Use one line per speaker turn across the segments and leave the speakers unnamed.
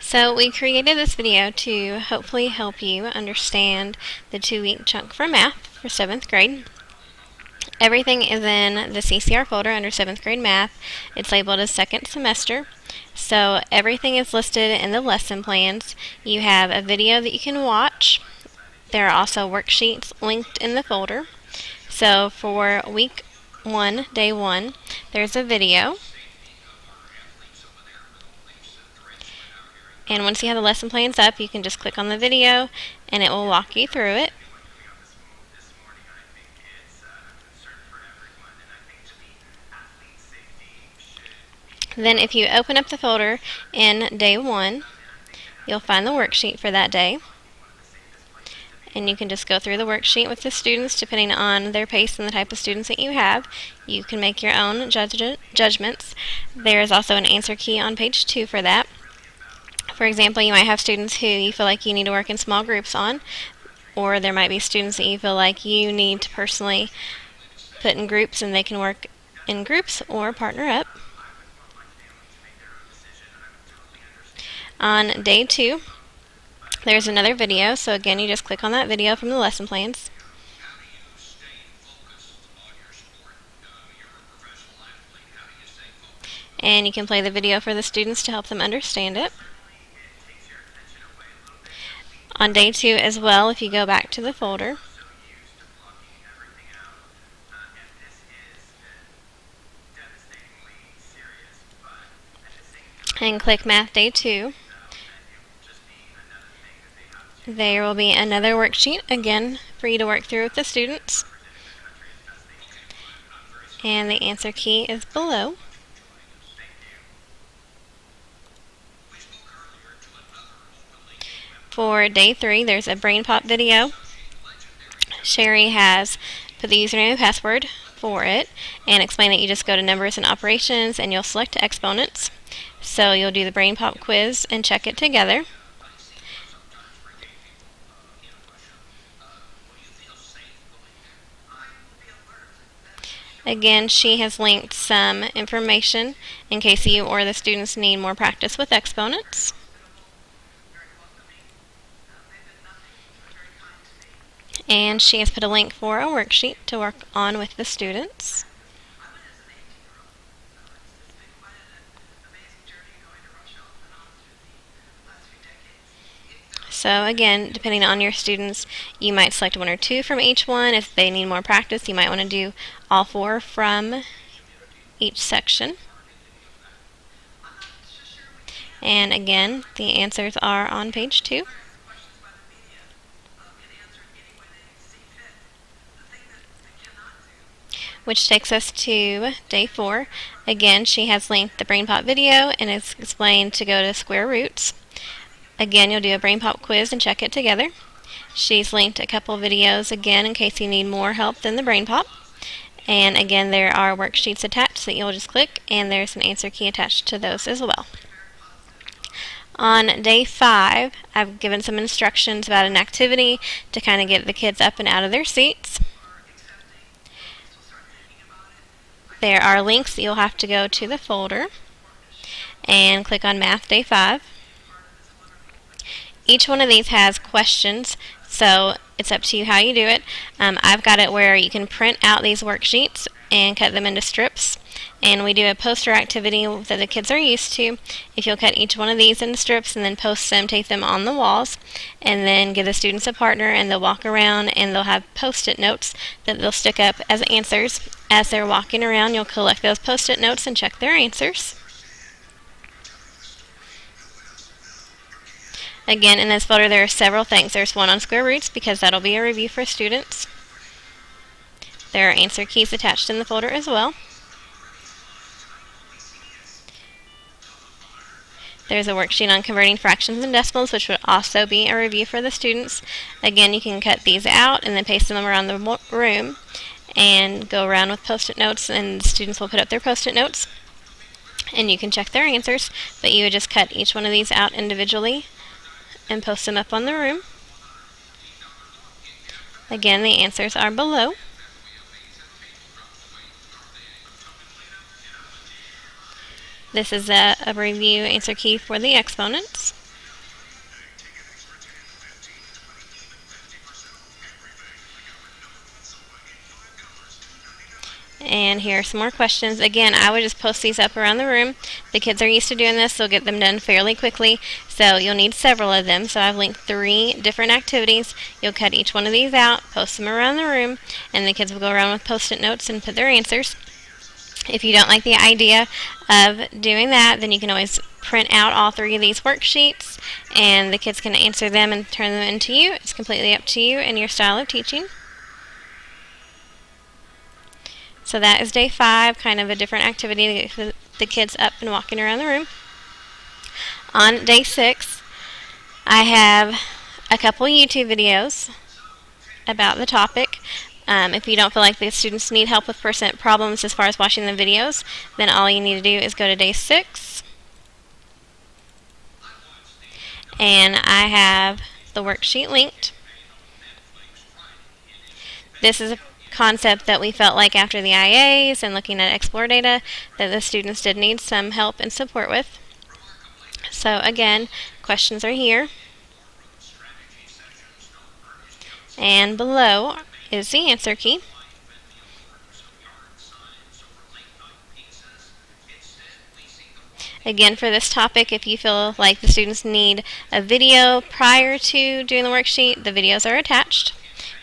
So we created this video to hopefully help you understand the 2-week chunk for math for 7th grade. Everything is in the CCR folder under 7th grade math. It's labeled as second semester. So everything is listed in the lesson plans. You have a video that you can watch. There are also worksheets linked in the folder. So for week 1, day 1, there's a video. And once you have the lesson plans up, you can just click on the video and it will walk you through it. Then if you open up the folder in day 1, you'll find the worksheet for that day. And you can just go through the worksheet with the students depending on their pace and the type of students that you have. You can make your own judgments. There is also an answer key on page 2 for that. For example, you might have students who you feel like you need to work in small groups on, or there might be students that you feel like you need to personally put in groups and they can work in groups or partner up. On day 2, there's another video, so again you just click on that video from the lesson plans. And you can play the video for the students to help them understand it. On day 2 as well, if you go back to the folder, and click Math Day 2, there will be another worksheet again for you to work through with the students. And the answer key is below. For day 3, there's a brain pop video. Sherry has put the username and password for it and explained that you just go to numbers and operations and you'll select exponents. So you'll do the brain pop quiz and check it together. Again, she has linked some information in case you or the students need more practice with exponents. And she has put a link for a worksheet to work on with the students. So again, depending on your students, you might select 1 or 2 from each one. If they need more practice, you might want to do all 4 from each section. And again, the answers are on page 2. Which takes us to day 4. Again, she has linked the brain pop video and it's explained to go to square roots. Again, you'll do a brain pop quiz and check it together. She's linked a couple videos again in case you need more help than the brain pop. And again, there are worksheets attached that you'll just click, and there's an answer key attached to those as well. On day 5, I've given some instructions about an activity to kind of get the kids up and out of their seats. There are links that you'll have to go to the folder and click on Math Day 5. Each one of these has questions, so it's up to you how you do it. I've got it where you can print out these worksheets and cut them into strips. And we do a poster activity that the kids are used to. If you'll cut each one of these into strips and then post them, tape them on the walls, and then give the students a partner and they'll walk around and they'll have post-it notes that they'll stick up as answers. As they're walking around, you'll collect those post-it notes and check their answers. Again, in this folder there are several things. There's one on square roots because that'll be a review for students. There are answer keys attached in the folder as well. There's a worksheet on converting fractions and decimals, which would also be a review for the students. Again, you can cut these out and then paste them around the room and go around with post-it notes, and the students will put up their post-it notes and you can check their answers, but you would just cut each one of these out individually and post them up on the room. Again, the answers are below. This is a review answer key for the exponents. And here are some more questions. Again, I would just post these up around the room. The kids are used to doing this, so they'll get them done fairly quickly. So you'll need several of them. So I've linked 3 different activities. You'll cut each one of these out, post them around the room, and the kids will go around with post-it notes and put their answers. If you don't like the idea of doing that, then you can always print out all 3 of these worksheets, and the kids can answer them and turn them into you. It's completely up to you and your style of teaching. So that is day 5, kind of a different activity to get the kids up and walking around the room. On day 6, I have a couple YouTube videos about the topic. If you don't feel like the students need help with percent problems as far as watching the videos, then all you need to do is go to day 6. And I have the worksheet linked. This is a concept that we felt like after the IAs and looking at Explore data that the students did need some help and support with. So again, questions are here. And below is the answer key. Again, for this topic, if you feel like the students need a video prior to doing the worksheet, the videos are attached.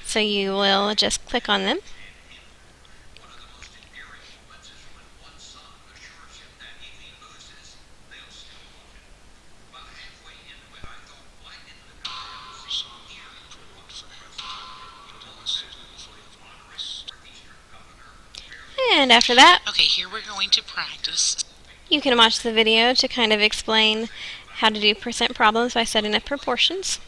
So you will just click on them. And after that,
okay, here we're going to practice.
You can watch the video to kind of explain how to do percent problems by setting up proportions.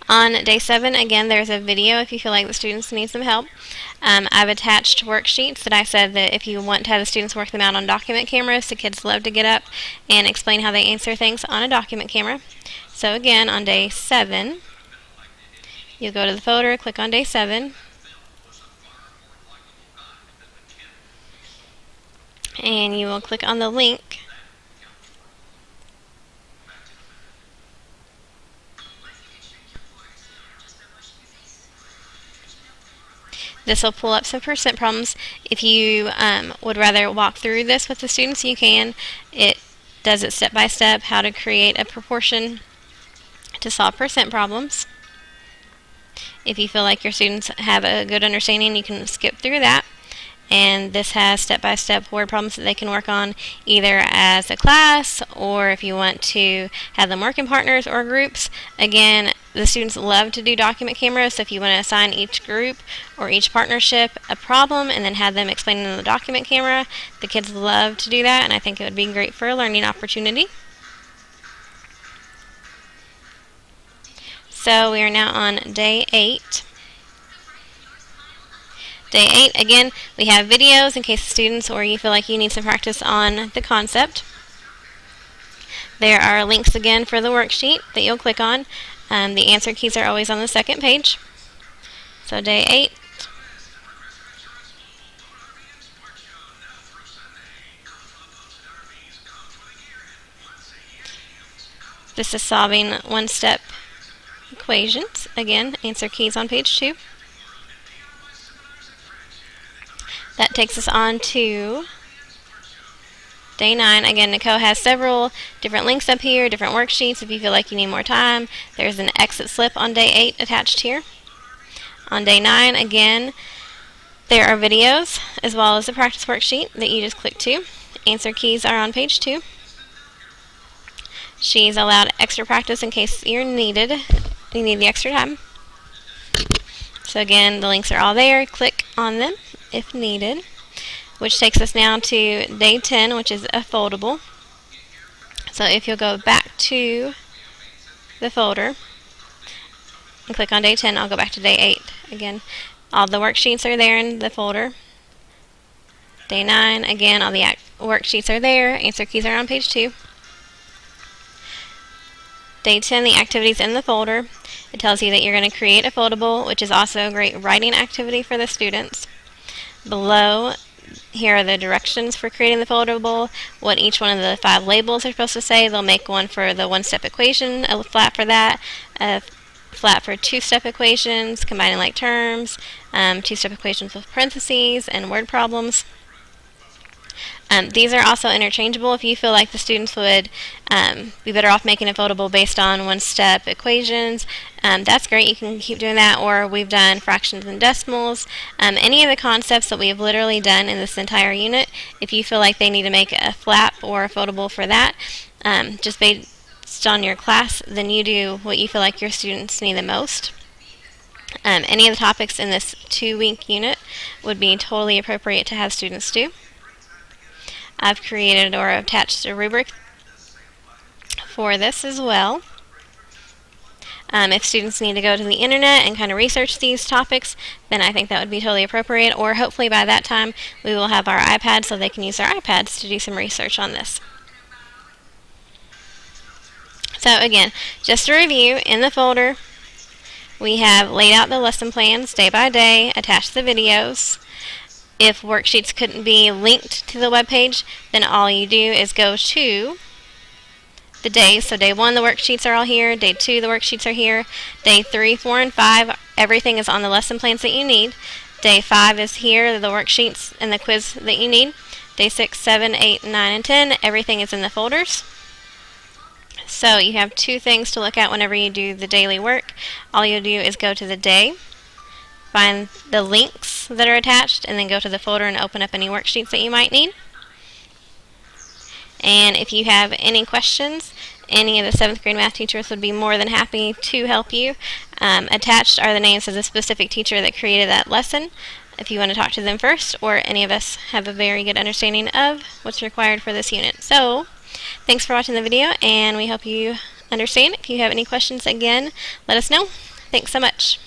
On day 7, again, there's a video if you feel like the students need some help. I've attached worksheets that I said that if you want to have the students work them out on document cameras, the kids love to get up and explain how they answer things on a document camera. So again, on day 7, you'll go to the folder, click on day 7, and you will click on the link. This will pull up some percent problems. If you would rather walk through this with the students, you can. It does it step by step how to create a proportion to solve percent problems. If you feel like your students have a good understanding, you can skip through that. And this has step-by-step word problems that they can work on either as a class or if you want to have them work in partners or groups. Again, the students love to do document cameras, so if you want to assign each group or each partnership a problem and then have them explain it in the document camera, the kids love to do that, and I think it would be great for a learning opportunity. So we are now on day 8. Day 8, again, we have videos in case students or you feel like you need some practice on the concept. There are links again for the worksheet that you'll click on. The answer keys are always on the second page. So day 8. This is solving one-step equations. Again, answer keys on page 2. That takes us on to day 9. Again, Nicole has several different links up here, different worksheets. If you feel like you need more time, there's an exit slip on day 8 attached here. On day 9, again, there are videos as well as a practice worksheet that you just click to. Answer keys are on page 2. She's allowed extra practice in case you need the extra time. So again, the links are all there. Click on them if needed, which takes us now to day 10, which is a foldable. So if you'll go back to the folder and click on day 10, I'll go back to day 8. Again, all the worksheets are there in the folder. Day 9, again, all the worksheets are there. Answer keys are on page 2. Day 10, the activities in the folder. It tells you that you're going to create a foldable, which is also a great writing activity for the students. Below, here are the directions for creating the foldable, what each one of the 5 labels are supposed to say. They'll make one for the one-step equation, a flat for that, a flat for two-step equations, combining like terms, two-step equations with parentheses, and word problems. These are also interchangeable. If you feel like the students would be better off making it foldable based on one-step equations, that's great. You can keep doing that. Or we've done fractions and decimals. Any of the concepts that we have literally done in this entire unit, if you feel like they need to make a flap or a foldable for that, just based on your class, then you do what you feel like your students need the most. Any of the topics in this 2-week unit would be totally appropriate to have students do. I've created or attached a rubric for this as well. If students need to go to the internet and kind of research these topics, then I think that would be totally appropriate, or hopefully by that time we will have our iPads so they can use their iPads to do some research on this. So again, just to review, in the folder we have laid out the lesson plans day by day, attached the videos. If worksheets couldn't be linked to the web page, then all you do is go to the days. So day 1, the worksheets are all here. Day 2, the worksheets are here. Day 3, 4, and 5, everything is on the lesson plans that you need. Day 5 is here, the worksheets and the quiz that you need. Day 6, 7, 8, 9, and 10, everything is in the folders. So you have 2 things to look at whenever you do the daily work. All you'll do is go to the day, find the links that are attached, and then go to the folder and open up any worksheets that you might need. And if you have any questions, any of the 7th grade math teachers would be more than happy to help you. Attached are the names of the specific teacher that created that lesson, if you want to talk to them first, or any of us have a very good understanding of what's required for this unit. So, thanks for watching the video, and we hope you understand. If you have any questions, again, let us know. Thanks so much.